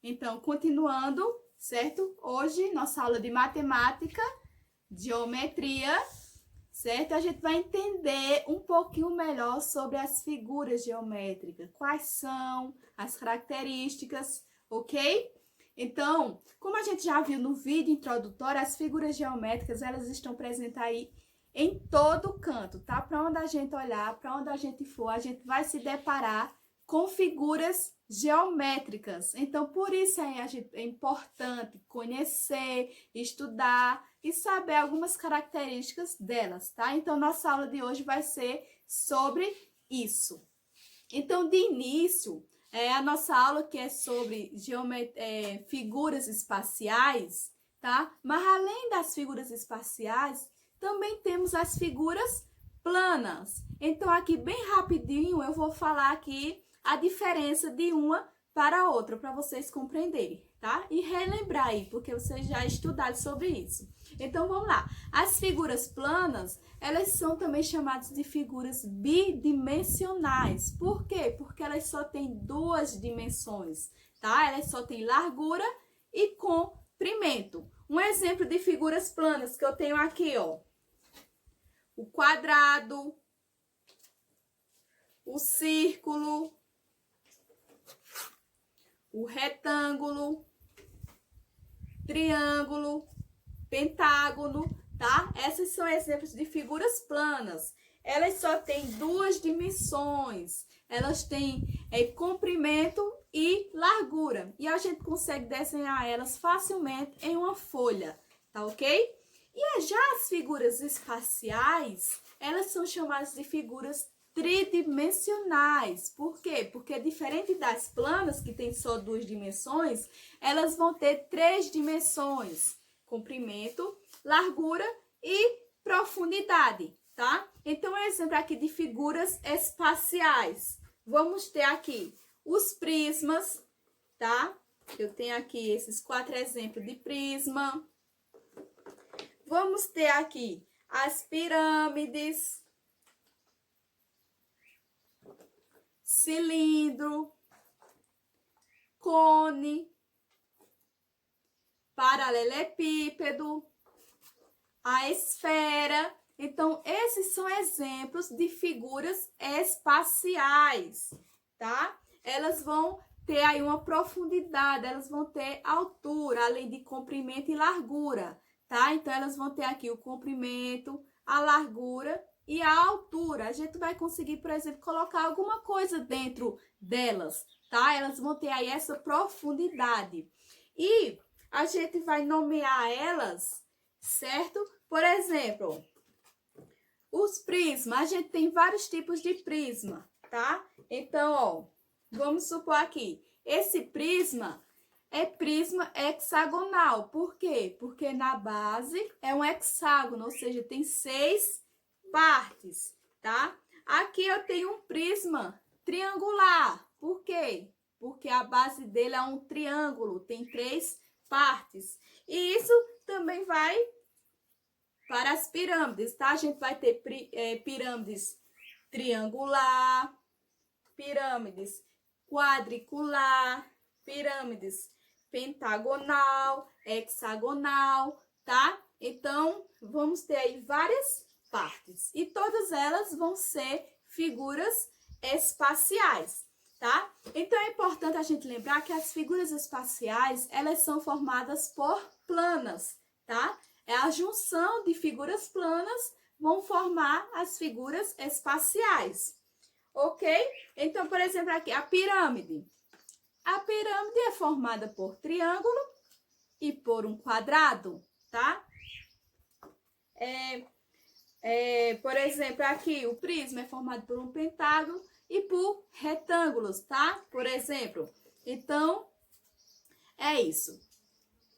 Então, continuando, certo? Hoje, nossa aula de matemática, geometria, certo? A gente vai entender um pouquinho melhor sobre as figuras geométricas, quais são as características, ok? Então, como a gente já viu no vídeo introdutório, as figuras geométricas, elas estão presentes aí em todo canto, tá? Para onde a gente olhar, para onde a gente for, a gente vai se deparar com figuras geométricas. Então, por isso é importante conhecer, estudar e saber algumas características delas, tá? Então, nossa aula de hoje vai ser sobre isso. Então, de início, a nossa aula que é sobre figuras espaciais, tá? Mas além das figuras espaciais, também temos as figuras planas. Então, aqui bem rapidinho, eu vou falar aqui a diferença de uma para a outra, para vocês compreenderem, tá? E relembrar aí, porque vocês já estudaram sobre isso. Então, vamos lá. As figuras planas, elas são também chamadas de figuras bidimensionais. Por quê? Porque elas só têm duas dimensões, tá? Elas só têm largura e comprimento. Um exemplo de figuras planas que eu tenho aqui, ó. O quadrado, o círculo, o retângulo, triângulo, pentágono, tá? Esses são exemplos de figuras planas. Elas só têm duas dimensões. Elas têm comprimento e largura. E a gente consegue desenhar elas facilmente em uma folha, tá ok? E já as figuras espaciais, elas são chamadas de figuras tridimensionais. Por quê? Porque diferente das planas, que tem só duas dimensões, elas vão ter três dimensões: comprimento, largura e profundidade, tá? Então, um exemplo aqui de figuras espaciais. Vamos ter aqui os prismas, tá? Eu tenho aqui esses 4 exemplos de prisma. Vamos ter aqui as pirâmides, cilindro, cone, paralelepípedo, a esfera. Então, esses são exemplos de figuras espaciais, tá? Elas vão ter aí uma profundidade, elas vão ter altura, além de comprimento e largura, tá? Então, elas vão ter aqui o comprimento, a largura e a altura. A gente vai conseguir, por exemplo, colocar alguma coisa dentro delas, tá? Elas vão ter aí essa profundidade. E a gente vai nomear elas, certo? Por exemplo, os prismas. A gente tem vários tipos de prisma, tá? Então, ó, vamos supor aqui, esse prisma é prisma hexagonal. Por quê? Porque na base é um hexágono, ou seja, tem 6 partes, tá? Aqui eu tenho um prisma triangular. Por quê? Porque a base dele é um triângulo, tem 3 partes. E isso também vai para as pirâmides, tá? A gente vai ter pirâmides triangular, pirâmides quadricular, pirâmides pentagonal, hexagonal, tá? Então, vamos ter aí várias partes. E todas elas vão ser figuras espaciais, tá? Então, é importante a gente lembrar que as figuras espaciais, elas são formadas por planas, tá? É a junção de figuras planas vão formar as figuras espaciais, ok? Então, por exemplo, aqui a pirâmide. A pirâmide é formada por triângulo e por um quadrado, tá? Por exemplo, aqui o prisma é formado por um pentágono e por retângulos, tá? Por exemplo. Então, é isso.